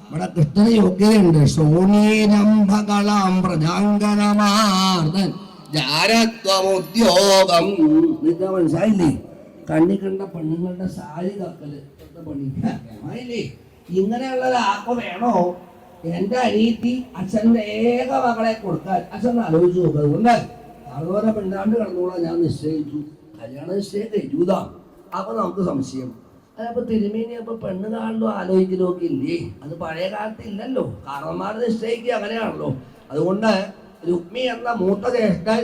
ഇവിടെ കൃഷ്ണന് യോഗ്യതയുണ്ട്. സോനീരംഭകളാം പ്രജാങ്കനമാർദ്ദൻ ജാരത്വമുദ്യോഗം. നിങ്ങൾക്ക് മനസ്സിലായില്ലേ? കണ്ണി കണ്ട പെണ്ണുങ്ങളുടെ സാരി കക്കല് പണിയില്ലേ? ഇങ്ങനെയുള്ള ഒരാൾക്ക് വേണോ എന്റെ അനിയത്തി അച്ഛൻ്റെ ഏക മകളെ കൊടുക്കാൻ? അച്ഛൻ ആലോചിച്ച് നോക്കുക. അതുകൊണ്ട് അതുപോലെ പെണ്ണാണ്ട് കിടന്നോളാം ഞാൻ നിശ്ചയിച്ചു, കല്യാണ നിശ്ചയം കഴിയൂതാ. അപ്പൊ നമുക്ക് സംശയം, അതപ്പോ തിരുമേനി അപ്പൊ പെണ്ണ് കാണലും ആലോചിക്കലും ഒക്കെ ഇല്ലേ? അത് പഴയ കാലത്ത് ഇല്ലല്ലോ, കാരണന്മാർ നിശ്ചയിക്കുക അങ്ങനെയാണല്ലോ. അതുകൊണ്ട് രുക്മി എന്ന മൂത്ത ജ്യേഷ്ഠൻ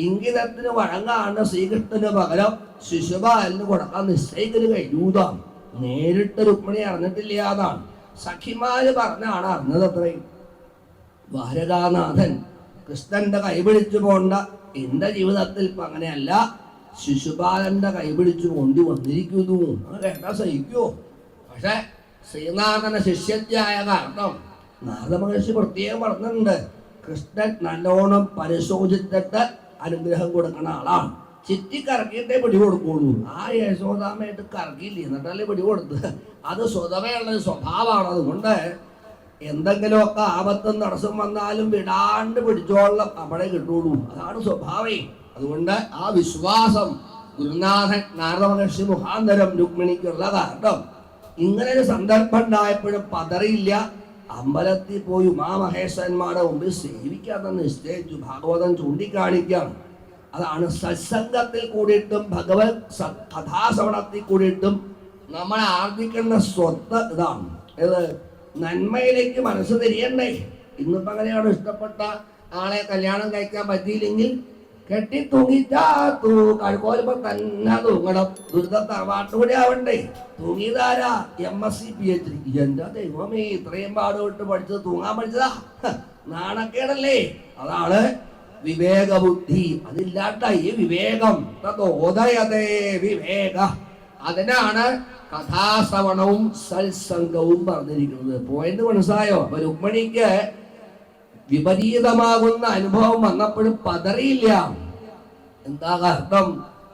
ഇംഗിതത്തിന് വഴങ്ങാണ്ട് ശ്രീകൃഷ്ണന് പകരം ശിശുപാലന് കൊടുക്കാൻ നിശ്ചയിക്കല് കഴിയൂതാ. നേരിട്ട് രുക്മിണി അറിഞ്ഞിട്ടില്ല എന്നാണ് സഖിമാര് പറഞ്ഞാണ് അറിഞ്ഞത്. അത്രയും ദ്വാരകാനാഥൻ കൃഷ്ണന്റെ കൈപിടിച്ചു പോണ്ട. എന്റെ ജീവിതത്തിൽ ഇപ്പൊ അങ്ങനെയല്ല, ശിശുപാലന്റെ കൈപിടിച്ചു കൊണ്ടു വന്നിരിക്കുന്നു. അങ്ങനെ കേട്ടാ സഹിക്കുവോ? പക്ഷെ ശ്രീനാഥന ശിഷ്യത്യായ കാരണം നാരദമഹർഷി പ്രത്യേകം പറഞ്ഞിട്ടുണ്ട്, കൃഷ്ണൻ നല്ലോണം പരിശോധിച്ചിട്ട് അനുഗ്രഹം കൊടുക്കണ ആളാണ്. ചുറ്റിക്കറക്കിയിട്ടേ പിടി കൊടുക്കുള്ളൂ. ആ യശോദാമയായിട്ട് കറക്കിയില്ലേ, എന്നിട്ടല്ലേ പിടി കൊടുത്ത്. അത് സ്വതവേ ഉള്ളൊരു സ്വഭാവമാണ്. അതുകൊണ്ട് എന്തെങ്കിലുമൊക്കെ ആപത്തും തടസ്സം വന്നാലും വിടാണ്ട് പിടിച്ചോളം അവിടെ കിട്ടുള്ളൂ. അതാണ് സ്വഭാവേ. അതുകൊണ്ട് ആ വിശ്വാസം ഗുരുനാഥൻ നാരദ മഹർഷി മുഖാന്തരം രുക്മിണിക്കുള്ള കാരണം ഇങ്ങനെ ഒരു സന്ദർഭം ഉണ്ടായപ്പോഴും പതറിയില്ല. അമ്പലത്തിൽ പോയി ഉമാമഹേശ്വരന്മാരുടെ മുമ്പിൽ സേവിക്കാതെ നിശ്ചയിച്ചു. ഭാഗവതം ചൂണ്ടിക്കാണിക്കുകയാണ്. അതാണ് സത്സംഗത്തിൽ കൂടിയിട്ടും ഭഗവത് കഥാശ്രവണത്തിൽ കൂടിയിട്ടും നമ്മൾ ആർജിക്കുന്ന സ്വത്ത് ഇതാണ്. ഏത്? നന്മയിലേക്ക് മനസ്സ് തിരിയണ്ടേ. ഇന്നിപ്പോ അങ്ങനെയാണ്, ഇഷ്ടപ്പെട്ട ആളെ കല്യാണം കഴിക്കാൻ പറ്റിയില്ലെങ്കിൽ കെട്ടി തൂങ്ങിച്ചാത്തു കഴുകോലുമ്പോ തന്നെ തൂങ്ങണം. ദുരിതത്തറവാട്ടുകൂടി ആവണ്ടേ. തൂങ്ങിയതാരാ? MSc PhD. എന്റെ ദൈവമേ, ഇത്രയും പാടുപെട്ട് പഠിച്ചത് തൂങ്ങാൻ പഠിച്ചതാ? നാണക്കേടല്ലേ? അതാണ് വിവേകബുദ്ധി. അതില്ലാണ്ടായി വിവേകം. തതോദയതേ വിവേക. അതിനാണ് കഥാശ്രവണവും സത്സംഗവും പറഞ്ഞിരിക്കുന്നത്. പോയിന്റ് മനസ്സിലായോ? അപ്പൊ രുക്മിണിക്ക് വിപരീതമാകുന്ന അനുഭവം വന്നപ്പോഴും പതറിയില്ല. എന്താ കാരണം?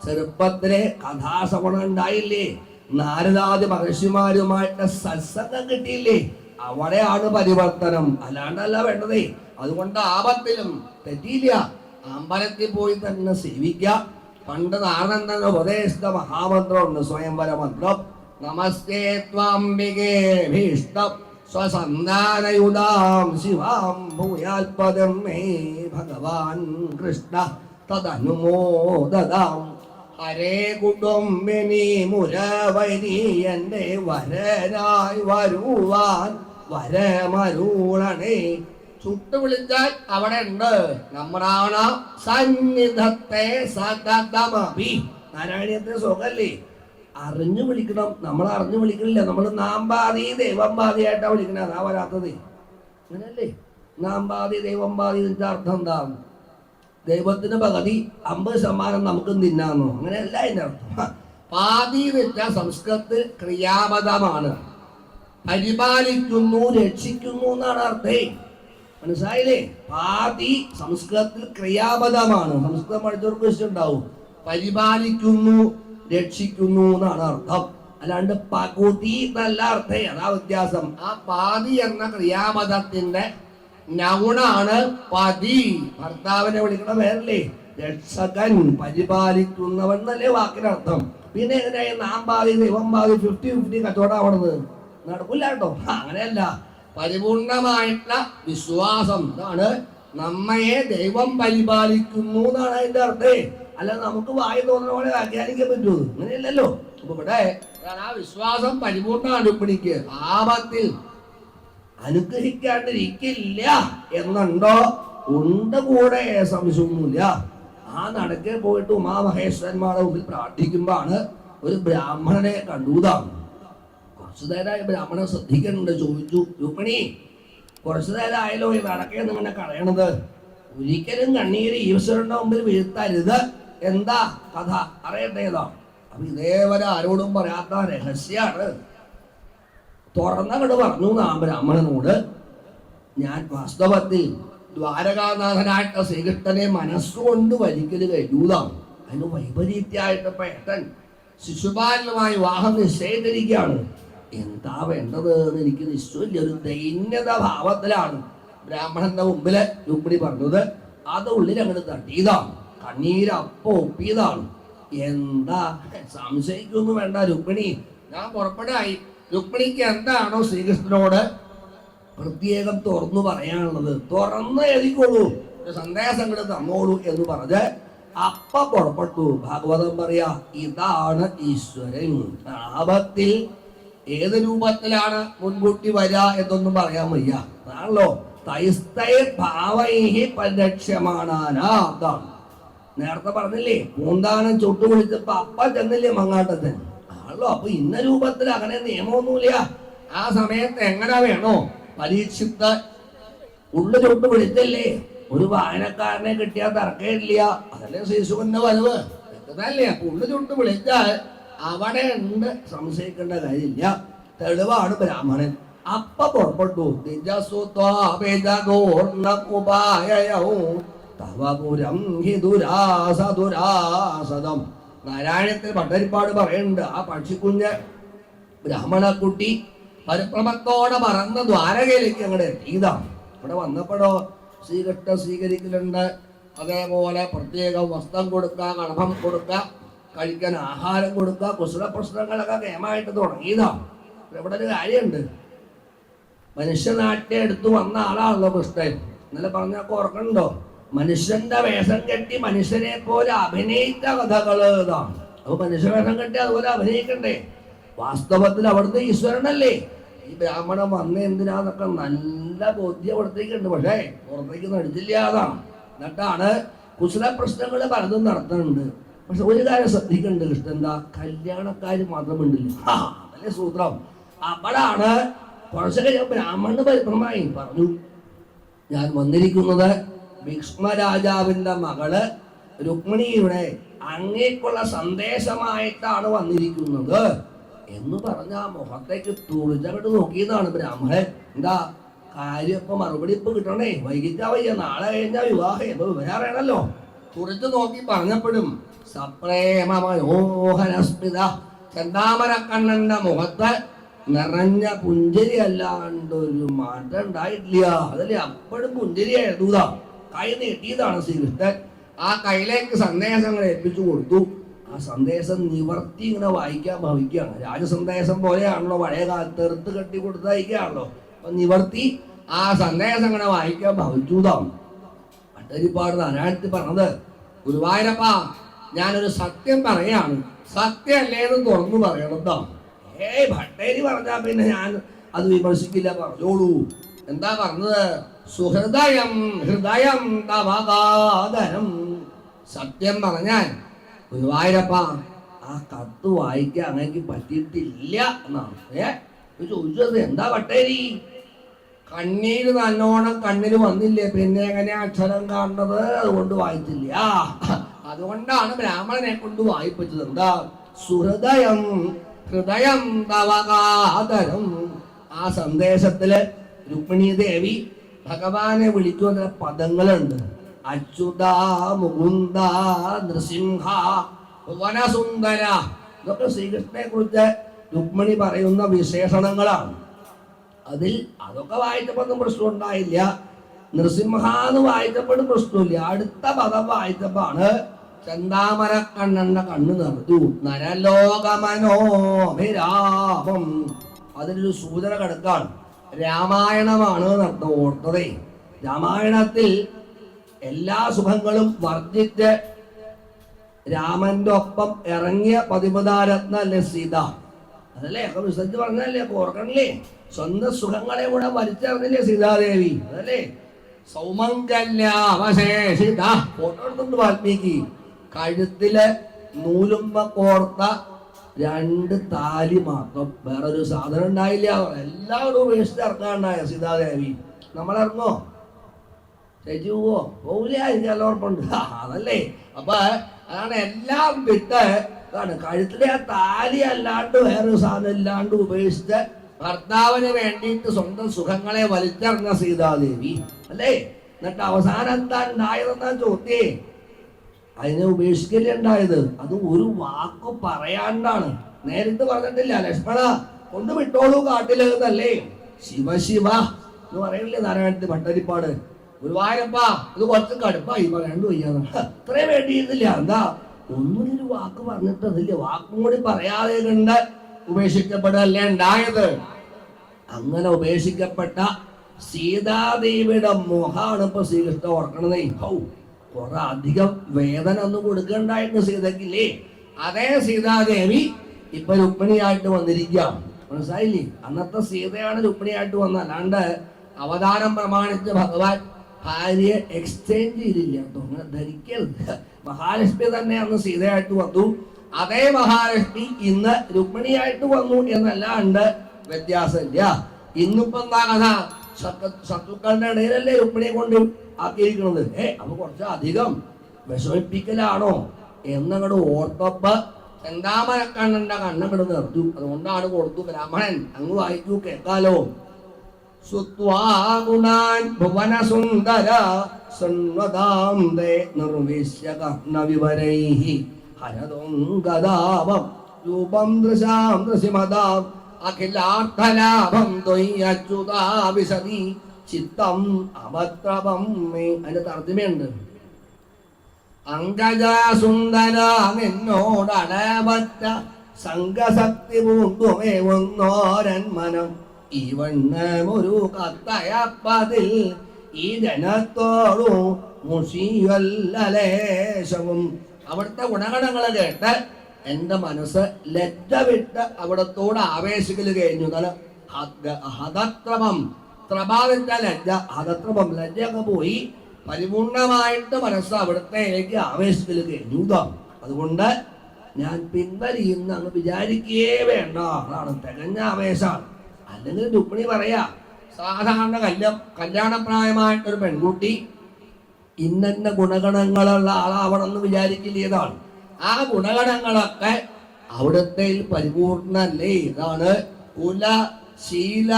ചെറുപ്പത്തിലെ കഥാശ്രവണം ഉണ്ടായില്ലേ, നാരദാദി മഹർഷിമാരുമായിട്ട് സത്സംഗം കിട്ടിയില്ലേ, അവിടെയാണ് പരിവർത്തനം. അല്ലാണ്ടല്ല വേണ്ടതേ. അതുകൊണ്ട് ആപത്തിലും തെറ്റിയില്ല. അമ്പലത്തിൽ പോയി തന്നെ സേവിക്കാം. പണ്ട് നാരദൻ തന്നെ ഉപദേശിച്ച മഹാമന്ത്രമുണ്ട്, സ്വയംവര മന്ത്രം. നമസ്തേ ത്വാംബികേ ഭീഷ്ടം സ്വസന്താനയുതാം ശിവാം ഭൂയാൽപദം മേ ഭഗവാൻ കൃഷ്ണ തദനുമോദതാം. ഹരേ കുടുംബിനി മുരവരി എന്റെ വരനായി വരുവാൻ വരമരുളണേ. ചുട്ടു വിളിച്ചാൽ അവിടെ ഉണ്ട്. നമ്മളാണ് സന്നിധത്തെ സതതമഭി. നാരായണീയത്തെ സുഖല്ലേ? അറിഞ്ഞു വിളിക്കണം. നമ്മൾ അറിഞ്ഞു വിളിക്കണില്ല. നമ്മൾ നാം ബാധി ദൈവം ബാധിയായിട്ടാണ് വിളിക്കണത്. അതാ വരാത്തത്. അങ്ങനെയല്ലേ? നാം ബാധി ദൈവം ബാധി ഇതിന്റെ അർത്ഥം എന്താ? ദൈവത്തിന് പകുതി 50% നമുക്കും തിന്നാന്നോ? അങ്ങനെയല്ല അതിന്റെ അർത്ഥം. പാതി വെച്ചാൽ സംസ്കൃതത്തിൽ ക്രിയാപദമാണ്. പരിപാലിക്കുന്നു, രക്ഷിക്കുന്നു എന്നാണ് അർത്ഥേ. മനസ്സിലായില്ലേ? പാതി സംസ്കൃതത്തിൽ ക്രിയാപദമാണ്. സംസ്കൃതം പഠിച്ചവർക്ക് ഇഷ്ടമുണ്ടാവും. പരിപാലിക്കുന്നു, രക്ഷിക്കുന്നു എന്നാണ് അർത്ഥം. അല്ലാണ്ട് പകുതി എന്നല്ല അർത്ഥം. അതാ വ്യത്യാസം. ആ പാതി എന്ന ക്രിയാപദത്തിന്റെ നൗണാണ് പതി. ഭർത്താവിനെ വിളിക്കണ പേരല്ലേ രക്ഷകൻ, പരിപാലിക്കുന്നവൻ എന്നല്ലേ വാക്കിനർത്ഥം. പിന്നെ എങ്ങനെയായി നാം പാതി ദൈവം പാതി 50-50 കച്ചവടമാവണത്? നടക്കില്ല കേട്ടോ. അങ്ങനെയല്ല. പരിപൂർണമായിട്ടുള്ള വിശ്വാസം. അതാണ് നമ്മയെ ദൈവം പരിപാലിക്കുന്നു എന്നാണ് അതിന്റെ അർത്ഥം. അല്ല നമുക്ക് വായി തോന്നുന്ന പോലെ വ്യാഖ്യാനിക്കാൻ പറ്റുമോ? അങ്ങനെയല്ലല്ലോ. അപ്പൊ ഇവിടെ ആ വിശ്വാസം പരിപൂർണ്ണമാണ് രുക്മിണിക്ക്. ആപത്തിൽ അനുഗ്രഹിക്കാണ്ടിരിക്കില്ല എന്നുണ്ടോ? ഉണ്ട്, കൂടെ സംശയമൊന്നുമില്ല. ആ നടക്കെ പോയിട്ട് ഉമാമഹേശ്വരന്മാരുടെ മുമ്പിൽ പ്രാർത്ഥിക്കുമ്പോഴാണ് ഒരു ബ്രാഹ്മണനെ കണ്ടുതാണ്. കുറച്ചു നേരമായി ബ്രാഹ്മണൻ ശ്രദ്ധിക്കുന്നുണ്ട്. ചോദിച്ചു, രുക്മിണി കുറച്ചു നേരമായാലോ ഈ നടക്കെ നിങ്ങനെ കളയണത്? ഒരിക്കലും കണ്ണീര് ഈശ്വരന്റെ മുമ്പിൽ വീഴ്ത്തരുത്. എന്താ കഥ? അറിയട്ടേതാ? അപ്പൊ ഇതേവരെ ആരോടും പറയാത്ത രഹസ്യാണ്. തുറന്നങ്ങട് പറഞ്ഞു ആ ബ്രാഹ്മണനോട്, ഞാൻ വാസ്തവത്തിൽ ദ്വാരകാനാഥനായിട്ട് ശ്രീകൃഷ്ണനെ മനസ്സുകൊണ്ട് വലിക്കല് കഴിയൂതാണ്. അതിന് വൈപരീത്യായിട്ട് പേട്ടൻ ശിശുപാലനുമായി വിവാഹം നിശ്ചയിച്ചിരിക്കുകയാണ്. എന്താ വേണ്ടത് എന്ന് എനിക്ക് നിശ്ചയമില്ല. ഒരു ദൈന്യത ഭാവത്തിലാണ് ബ്രാഹ്മണന്റെ മുമ്പില് രുക്മിണി പറഞ്ഞത്. അത് ഉള്ളിൽ അങ്ങോട്ട് തട്ടിയതാണ്, കണ്ണീരപ്പ ഒപ്പിയതാണ്. എന്താ സംശയിക്കൊന്നും വേണ്ട രുക്മിണി, ഞാൻ പുറപ്പെടായി. രുക്മിണിക്ക് എന്താണോ ശ്രീകൃഷ്ണനോട് പ്രത്യേകം തുറന്നു പറയാനുള്ളത് തുറന്ന് എഴുതിക്കോളൂ, സന്ദേശം അങ്ങോട്ട് തന്നോളൂ എന്ന് പറഞ്ഞ് അപ്പ പുറപ്പെട്ടു. ഭാഗവതം പറയാ, ഇതാണ് ഈശ്വരൻ. ആപത്തിൽ ഏത് രൂപത്തിലാണ് മുൻകൂട്ടി വരിക എന്നൊന്നും പറയാൻ വയ്യ. അതാണല്ലോ പരിരക്ഷ്യമാണാനാണ്. നേരത്തെ പറഞ്ഞില്ലേ, പൂന്താനം ചുട്ടു വിളിച്ചപ്പോ അപ്പ ചെന്നില്ലേ മങ്ങാട്ടത്തിന്. ആണല്ലോ, അപ്പൊ ഇന്ന രൂപത്തിൽ അങ്ങനെ നിയമമൊന്നുമില്ല. ആ സമയത്ത് എങ്ങനെ വേണോ പരീക്ഷിത്ത ഉള്ളു ചുട്ട് വിളിച്ചല്ലേ, ഒരു വായനക്കാരനെ കിട്ടിയാൽ തർക്കമില്ല. അതല്ലേ ശിശുവിന്റെ വരവ് ഇതല്ലേ. അപ്പൊ ഉള്ളു ചുട്ട് വിളിച്ചാൽ അവിടെ ഉണ്ട്, സംശയിക്കേണ്ട കാര്യമില്ല. തെളിവാണ് ബ്രാഹ്മണൻ. അപ്പ പുറപ്പെട്ടു. നാരായണത്തിൽ ഭട്ടരിപ്പാട് പറയുന്നുണ്ട്, ആ പക്ഷിക്കുഞ്ഞ് ബ്രാഹ്മണക്കുട്ടി പരിഭ്രമത്തോടെ പറന്ന് ദ്വാരകയിലേക്ക് അങ്ങോട്ട് എത്തിയതാണ്. ഇവിടെ വന്നപ്പോഴോ ശ്രീകൃഷ്ണ സ്വീകരിക്കലുണ്ട്. അതേപോലെ പ്രത്യേക വസ്ത്രം കൊടുക്കുക, കണഭം കൊടുക്കുക, കഴിക്കാൻ ആഹാരം കൊടുക്കുക, കുശല പ്രശ്നങ്ങളൊക്കെ കേമായിട്ട് തുടങ്ങിയതാണ്. ഇവിടെ ഒരു കാര്യമുണ്ട്, മനുഷ്യനാട്യം എടുത്തു വന്ന ആളാണല്ലോ കൃഷ്ണൻ. ഇന്നലെ പറഞ്ഞൊക്കെ ഓർക്കണ്ടോ, മനുഷ്യന്റെ വേഷം കെട്ടി മനുഷ്യനെ പോലെ അഭിനയിച്ച കഥകള് ഇതാണ്. അപ്പൊ മനുഷ്യ വേഷം കെട്ടി അതുപോലെ അഭിനയിക്കണ്ടേ? വാസ്തവത്തിൽ അവിടുത്തെ ഈശ്വരനല്ലേ. ഈ ബ്രാഹ്മണൻ വന്ന എന്തിനാന്നൊക്കെ നല്ല ബോധ്യം അവിടത്തേക്കുണ്ട്, പക്ഷേ പുറത്തേക്ക് നടിച്ചില്ല. അതാണ്. എന്നിട്ടാണ് കുശല പ്രശ്നങ്ങൾ പലതും നടത്തുന്നുണ്ട്. പക്ഷെ ഒരു കാര്യം ശ്രദ്ധിക്കുന്നുണ്ട് കൃഷ്ണൻ, എന്താ കല്യാണക്കാര് മാത്രം ഉണ്ടില്ല. അതല്ലേ സൂത്രം. അപ്പോഴാണ് കുറച്ച് കഴിഞ്ഞ ബ്രാഹ്മണന് പരിഭ്രമായി പറഞ്ഞു, ഞാൻ വന്നിരിക്കുന്നത് ഭീഷ്മരാജാവിന്റെ മകള് രുക്മിണിയുടെ അങ്ങേക്കുള്ള സന്ദേശമായിട്ടാണ് വന്നിരിക്കുന്നത് എന്ന് പറഞ്ഞ ആ മുഖത്തേക്ക് തുളിച്ചങ്ങോട്ട് നോക്കിയതാണ് ബ്രാഹ്മണൻ. എന്താ കാര്യം, ഇപ്പൊ മറുപടി ഇപ്പൊ കിട്ടണേ, വൈകിട്ടാ വയ്യ, നാളെ കഴിഞ്ഞാൽ വിവാഹം ഇപ്പൊ വിവരറിയണല്ലോ. തുറിച്ചു നോക്കി പറഞ്ഞപ്പോഴും സപ്രേമയോഹനസ്മിത, ചെന്താമരക്കണ്ണന്റെ മുഖത്ത് നിറഞ്ഞ പുഞ്ചരി അല്ലാണ്ട് ഒരു മാറ്റം ഉണ്ടായിട്ടില്ല. അതല്ലേ, അപ്പോഴും പുഞ്ചരി എഴുതൂതാ. കൈ നീട്ടിയതാണ് ശ്രീകൃഷ്ണൻ. ആ കയ്യിലേക്ക് സന്ദേശങ്ങൾ ഏൽപ്പിച്ചു കൊടുത്തു. ആ സന്ദേശം നിവർത്തി ഇങ്ങനെ വായിക്കാൻ ഭവിക്കുകയാണ്. രാജസന്ദേശം പോലെയാണല്ലോ, പഴയ കാലത്ത് എറുത്ത് കെട്ടി കൊടുത്തയക്കുകയാണല്ലോ. അപ്പൊ നിവർത്തി ആ സന്ദേശം ഇങ്ങനെ വായിക്കാൻ ഭവിച്ചൂതാം. ഭട്ടരിപ്പാട് നാരായണത്തിൽ പറഞ്ഞത്, ഗുരുവായൂരപ്പ ഞാനൊരു സത്യം പറയാണ്, സത്യമല്ലേന്ന് തുറന്നു പറയണതാ. ഭട്ടേരി പറഞ്ഞാ പിന്നെ ഞാൻ അത് വിമർശിക്കില്ല, പറഞ്ഞോളൂ. എന്താ പറഞ്ഞത്? സുഹൃദയം ഹൃദയം തവകാദരം. സത്യം പറഞ്ഞാൽ ഗുരുവായൂരപ്പ ആ കത്ത് വായിക്കാൻ അങ്ങനെ പറ്റിയിട്ടില്ല എന്നാണ്. ചോദിച്ചത്, എന്താ ഭട്ടേരി? കണ്ണീര് നല്ലോണം കണ്ണിൽ വന്നില്ലേ, പിന്നെ എങ്ങനെ അക്ഷരം കാണുന്നത്? അതുകൊണ്ട് വായിച്ചില്ല. അതുകൊണ്ടാണ് ബ്രാഹ്മണനെ കൊണ്ട് വായിപ്പിച്ചത്. എന്താ? സുഹൃദയം ഹൃദയം തവകാദരം. ആ സന്ദേശത്തില് രുക്മിണി ദേവി ഭഗവാനെ വിളിക്കുന്ന പദങ്ങളുണ്ട്. അച്യുത, മുകുന്ദ, നൃസിംഹ, വനസുന്ദര. ഇതൊക്കെ ശ്രീകൃഷ്ണനെ കുറിച്ച് രുക്മിണി പറയുന്ന വിശേഷണങ്ങളാണ്. അതിൽ അതൊക്കെ വായിച്ചപ്പോഴൊന്നും പ്രശ്നം ഉണ്ടായില്ല. നൃസിംഹ എന്ന് വായിച്ചപ്പോഴും പ്രശ്നമില്ല. അടുത്ത പദം വായിച്ചപ്പോഴാണ് ചെന്താമരക്കണ്ണന്റെ കണ്ണ് നിറഞ്ഞു. നരലോകമനോഭിരാമം. അതിലൊരു സൂചന കിടക്കാണ്. രാമായണമാണ് നടത്ത ഓർത്തതേ. രാമായണത്തിൽ എല്ലാ സുഖങ്ങളും വർദ്ധിച്ച് രാമന്റെ ഒപ്പം ഇറങ്ങിയ പതിമതാരത്ന അല്ലേ സീത. അതല്ലേ ഒക്കെ വിസർജിച്ച് പറഞ്ഞല്ലേ, ഓർക്കണില്ലേ? സ്വന്തം സുഖങ്ങളെ കൂടെ വലിച്ചെറിഞ്ഞില്ലേ സീതാദേവി. അതല്ലേ സൗമംഗല്യാവശേഷിത. ഫോട്ടോ എടുത്തുണ്ട് വാൽമീകി. കഴുത്തില് നൂലുമ്പ കോർത്ത 2 താലി മാത്രം, വേറൊരു സാധനം ഉണ്ടായില്ല. എല്ലാവരും ഉപേക്ഷിച്ച് ഇറങ്ങാണ്ടായ സീതാദേവി. നമ്മളിറങ്ങോ? ചേച്ചി പോവോ? പോവില്ല, എനിക്ക് നല്ല ഉറപ്പുണ്ട്. അതല്ലേ. അപ്പൊ അതാണ് എല്ലാം വിട്ട് കഴുത്തിലെ ആ താലി അല്ലാണ്ട് വേറൊരു സാധനം ഇല്ലാണ്ട് ഉപേക്ഷിച്ച് ഭർത്താവിന് വേണ്ടിയിട്ട് സ്വന്തം സുഖങ്ങളെ വലിച്ചെറിഞ്ഞ സീതാദേവി അല്ലേ. എന്നിട്ട് അവസാനം എന്താ ഉണ്ടായതെന്നാ ചോദ്യേ. അതിനെ ഉപേക്ഷിക്കല്ലേ ഉണ്ടായത്. അത് ഒരു വാക്ക് പറയാണ്ടാണ്. നേരിട്ട് പറഞ്ഞിട്ടില്ല, ലക്ഷ്മണ കൊണ്ടുവിട്ടോളൂ കാട്ടില് എന്നല്ലേ ശിവശിവ എന്ന് പറയണില്ലേ നാരായണത്തിന് ഭട്ടരിപ്പാട്. ഗുരുവായൂരപ്പ ഇത് കുറച്ച് കടുപ്പായി പറയാണ്ട് വയ്യാന്ന് അത്രയും വേണ്ടിയിരുന്നില്ല. എന്താ ഒന്നൊരു വാക്ക് പറഞ്ഞിട്ട് അതില്ല, വാക്കും കൂടി പറയാതെ കണ്ട് ഉപേക്ഷിക്കപ്പെടല്ലേ ഉണ്ടായത്. അങ്ങനെ ഉപേക്ഷിക്കപ്പെട്ട സീതാദേവിയുടെ മോഹാണ് ഇപ്പൊ ശ്രീകൃഷ്ണൻ ഓർക്കണതേ. കുറെ അധികം വേദന ഒന്നും കൊടുക്കണ്ടായിരുന്നു സീതക്കില്ലേ. അതേ സീതാദേവി ഇപ്പൊ രുക്മിണിയായിട്ട് വന്നിരിക്കാം. മനസ്സിലായില്ലേ? അന്നത്തെ സീതയാണ് രുക്മിണിയായിട്ട് വന്നത്, അല്ലാണ്ട് അവതാരം പ്രമാണിച്ച് ഭഗവാൻ ഭാര്യയെ എക്സ്ചേഞ്ച് ചെയ്തില്ല കേട്ടോ. അങ്ങനെ ധരിക്കരുത്. മഹാലക്ഷ്മി തന്നെ അന്ന് സീതയായിട്ട് വന്നു, അതേ മഹാലക്ഷ്മി ഇന്ന് രുക്മിണിയായിട്ട് വന്നു എന്നല്ലാണ്ട് വ്യത്യാസമില്ല. ഇന്നിപ്പോ എന്താ കഥ? ശത്രുക്കളുടെ ഇടയിലല്ലേ രുക്മിണിയെ കൊണ്ട് ആക്കിയിരിക്കുന്നത്. അപ്പൊ കുറച്ച് അധികം വിഷമിപ്പിക്കലാണോ എന്നങ്ങോട് ഓർത്തപ്പ ചെന്താമരക്കണ്ണന്റെ കണ്ണങ്ങട് നിർത്തു. അതുകൊണ്ടാണ് കൊടുത്തു. ബ്രാഹ്മണൻ അങ്ങ് വായിക്കൂ, കേൾക്കാലോ. സുത്വാഗുണാൻ ഭുവനസുന്ദര സന്വതാം തേ നിർവിശ്യ കർണവിവരൈഹി ഹരദോംഗദാവം രൂപം ദൃശാം ദൃശിമതാം അഖിലാർത്ഥലാഭം ത്വയ്യച്യുതാ വിശദി ചിത്തം അഭദ്രവം മേ. അതിന്റെ തർജ്ജമയുണ്ട്. അങ്കജസുന്ദര നിന്നോടടവറ്റ സംഘശക്തി പൂണ്ടുമേവുന്നോരൻ മനം ഈ വണ്ണമൊരു കത്തയപ്പതിൽ ഈ ജനത്തോടു മുഷിയല്ലേശവും. അവിടുത്തെ ഗുണഗണങ്ങൾ കേട്ട് എന്റെ മനസ്സ് ലജ്ജ വിട്ട് അവിടത്തോട് ആവേശിക്കൽ കഴിഞ്ഞു. ഹതത്രപം, ത്രപാവിന്റെ ലജ്ജ, ഹതത്രപം ലജ്ജയൊക്കെ പോയി പരിപൂർണമായിട്ട് മനസ്സ് അവിടത്തേക്ക് ആവേശിക്കൽ കഴിഞ്ഞു. അതുകൊണ്ട് ഞാൻ പിൻവലിയുന്ന അങ്ങ് വിചാരിക്കേ വേണ്ട. അതാണ് തികഞ്ഞ ആവേശമാണ്. അല്ലെങ്കിൽ രുക്മിണി പറയാ, സാധാരണ കല്യാണപ്രായമായിട്ടൊരു പെൺകുട്ടി ഇന്ന ഗുണഗണങ്ങളുള്ള ആളാവണമെന്ന് വിചാരിക്കില്ലേതാണ്. ആ ഗുണഗണങ്ങളൊക്കെ അവിടുത്തെ പരിപൂർണല്ലേ. ഇതാണ് കുല ശീല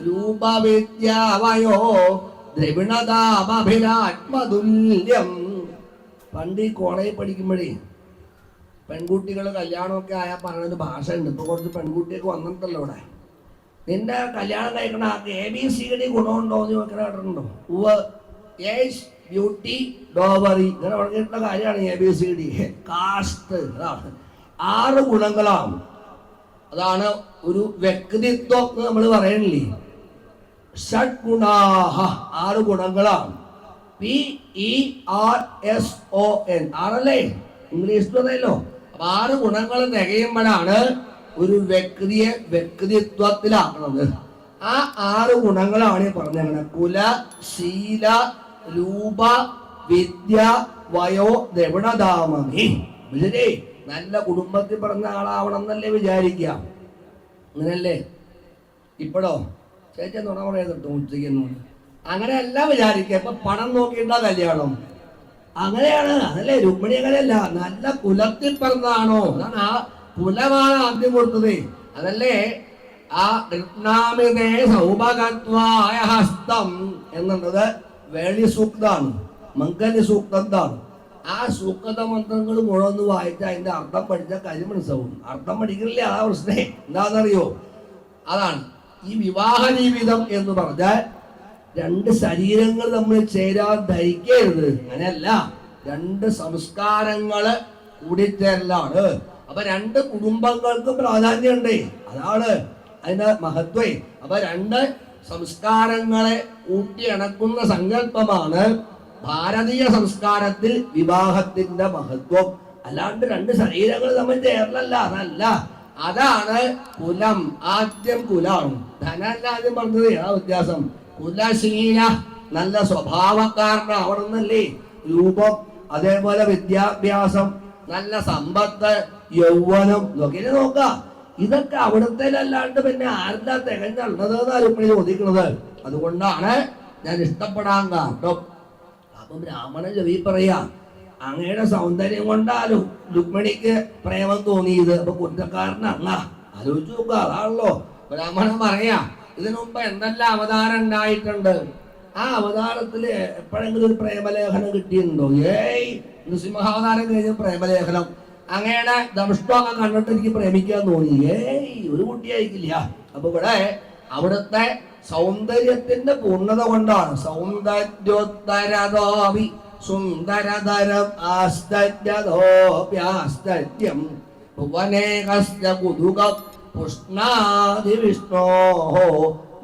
രൂപവിദ്യാവയോ ദ്രവിണതാമഭിരാത്മതുല്യം. പണ്ട് ഈ കോളേജിൽ പഠിക്കുമ്പോഴേ പെൺകുട്ടികൾ കല്യാണമൊക്കെ ആയാൽ പറയുന്നൊരു ഭാഷ ഉണ്ട്. ഇപ്പൊ കുറച്ച് പെൺകുട്ടിയൊക്കെ വന്നിട്ടല്ലോ ഇവിടെ. നിന്റെ കല്യാണം കഴിക്കണ ABCD ഗുണമുണ്ടോ എന്ന് ചോദിക്കണ കേട്ടിട്ടുണ്ടോ? ഏജ്, ബ്യൂട്ടി, ഡോവറി, ഇങ്ങനെ പറഞ്ഞിട്ടുള്ള കാര്യമാണ് ABCD. കാസ്റ്റ്, അതാണ് 6 ഗുണങ്ങളാണ്. അതാണ് ഒരു വ്യക്തിത്വം എന്ന് നമ്മൾ പറയണില്ലേ. ഷഡ്ഗുണാഹ, 6 ഗുണങ്ങളാണ്. PERSON, 6 ഇംഗ്ലീഷ് പറയല്ലോ. അപ്പൊ 6 ഗുണങ്ങൾ തികയുമ്പോഴാണ് ഒരു വ്യക്തിയെ വ്യക്തിത്വത്തിലാക്കുന്നത്. ആ 6 ഗുണങ്ങളാണ് പറഞ്ഞത്. കുല ശീല രൂപ വിദ്യ വയോ ദ്രവിണതാമി. നല്ല കുടുംബത്തിൽ പറഞ്ഞ ആളാവണം എന്നല്ലേ വിചാരിക്കാം. അങ്ങനല്ലേ? ഇപ്പോഴോ ചേച്ചി നുണ പറയുന്നുണ്ടോ ഉച്ചയ്ക്കെന്നോട്? അങ്ങനെയല്ല വിചാരിക്കുക. ഇപ്പൊ പണം നോക്കിയിട്ടാ കല്യാണം. അങ്ങനെയാണ്, അതല്ലേ? രുക്മിണി അങ്ങനെയല്ല, നല്ല കുലത്തിൽ പറഞ്ഞതാണോ, അതാണ് ആ കുലമാണ് ആദ്യം കൊടുത്തത്. അതല്ലേ ആ കൃഷ്ണാമിതേ സൗഭഗത്വായ ഹസ്തം എന്നുള്ളത് വേളി സൂക്താണ്, മംഗല്യ സൂക്തത്താണ്. ആ സൂക്ത മന്ത്രങ്ങൾ മുഴുവൻ വായിച്ചാൽ അതിന്റെ അർത്ഥം പഠിച്ചാൽ കാര്യം മനസ്സിലാവും. അർത്ഥം പഠിക്കുന്നില്ല, അതാ പ്രശ്നേ. എന്താണെന്നറിയോ? അതാണ് ഈ വിവാഹ ജീവിതം എന്ന് പറഞ്ഞാൽ 2 ശരീരങ്ങൾ തമ്മിൽ ചേരാൻ ധരിക്കരുത്. അങ്ങനെയല്ല, 2 സംസ്കാരങ്ങള് കൂടിച്ചേരലാണ്. അപ്പൊ 2 കുടുംബങ്ങൾക്കും പ്രാധാന്യമുണ്ട്. അതാണ് അതിന്റെ മഹത്വം. അപ്പൊ 2 സംസ്കാരങ്ങളെ കൂട്ടിയിണക്കുന്ന സങ്കല്പമാണ് ഭാരതീയ സംസ്കാരത്തിൽ വിവാഹത്തിന്റെ മഹത്വം. അല്ലാണ്ട് 2 ശരീരങ്ങൾ തമ്മിൽ ചേർന്നല്ല, അതല്ല. അതാണ് കുലം. ആദ്യം കുലാണ്, ധനല്ല ആദ്യം പറഞ്ഞത്. ആ വ്യത്യാസം. കുലശീല, നല്ല സ്വഭാവക്കാരനാവണമെന്നല്ലേ. രൂപം, അതേപോലെ വിദ്യാഭ്യാസം, നല്ല സമ്പത്ത്, യൗവനം, ഇതൊക്കെ നോക്കാം. ഇതൊക്കെ അവിടത്തേലല്ലാണ്ട് പിന്നെ ആരുടെ തികഞ്ഞുള്ളത് എന്നാണ് രുക്മിണി ചോദിക്കുന്നത്. അതുകൊണ്ടാണ് ഞാൻ ഇഷ്ടപ്പെടാൻ കാരണം. അപ്പൊ ബ്രാഹ്മണൻ ചെവി പറയാ, അങ്ങയുടെ സൗന്ദര്യം കൊണ്ടാലും രുക്മിണിക്ക് പ്രേമം തോന്നിയത്. അപ്പൊ കുറ്റക്കാരനാ ആലോചിച്ചു നോക്കുക. അതാണല്ലോ ബ്രാഹ്മണൻ പറയാ. ഇതിനു മുമ്പ് എന്തെല്ലാം അവതാരം ഉണ്ടായിട്ടുണ്ട്. ആ അവതാരത്തില് എപ്പോഴെങ്കിലും ഒരു പ്രേമലേഖനം കിട്ടിയിട്ടുണ്ടോ? നൃസിംഹാവതാരം കഴിഞ്ഞ പ്രേമലേഖനം. അങ്ങനെ ദംഷ്ടമൊക്കെ കണ്ടിട്ട് എനിക്ക് പ്രേമിക്കാൻ തോന്നി. ഒരു കുട്ടിയായിരിക്കില്ല. അപ്പൊ ഇവിടെ അവിടുത്തെ സൗന്ദര്യത്തിന്റെ പൂർണ്ണത കൊണ്ടാണ് സൗന്ദര്യോത്തരതോപി സുന്ദരതരം ആശ്ചര്യതോപ്യാശ്ചര്യം ഭുവനേകസ്യ കുതുകം പുഷ്ണാതി വിഷ്ണോഹോ.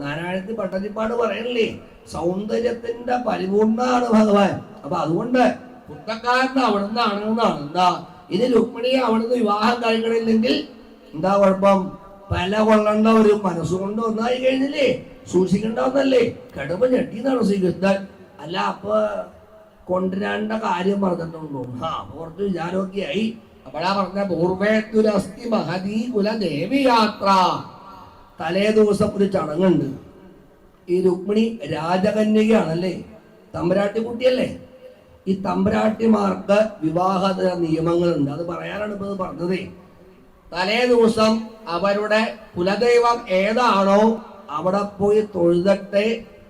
നാരായണത്തിൽ പട്ടതിപ്പാട് പറയണില്ലേ, സൗന്ദര്യത്തിന്റെ പരിപൂർണാണ് ഭഗവാൻ. അപ്പൊ അതുകൊണ്ട് പുത്തക്കാരൻ അവിടുന്നാണ് എന്നാണ്. എന്താ ഇനി രുക്മിണിയെ അവിടുന്ന് വിവാഹം കഴിക്കണില്ലെങ്കിൽ എന്താ കുഴപ്പം? പല കൊള്ളേണ്ട ഒരു മനസ്സുകൊണ്ട് ഒന്നായി കഴിഞ്ഞില്ലേ, സൂക്ഷിക്കേണ്ട ഒന്നല്ലേ. കടുമ്പ ഞെട്ടിന്നാണ് ശ്രീകൃഷ്ണൻ. അല്ല അപ്പൊ കൊണ്ടുവരേണ്ട കാര്യം പറഞ്ഞിട്ടുണ്ടോ? അപ്പൊ കുറച്ച് വിചാരമൊക്കെ ആയി. അപ്പോഴാ പറഞ്ഞ പൂർവേത്തുരസ്തി മഹതീ കുലദേവി യാത്ര. തലേ ദിവസം ഒരു ചടങ്ങുണ്ട്. ഈ രുക്മിണി രാജകന്യകയാണല്ലേ, തമ്പുരാട്ടി കുട്ടിയല്ലേ. ഈ തമ്പുരാട്ടിമാർക്ക് വിവാഹ നിയമങ്ങളുണ്ട്. അത് പറയാനാണ് ഇപ്പൊ പറഞ്ഞത്. തലേ ദിവസം അവരുടെ കുലദൈവം ഏതാണോ അവിടെ പോയി തൊഴുതട്ടെ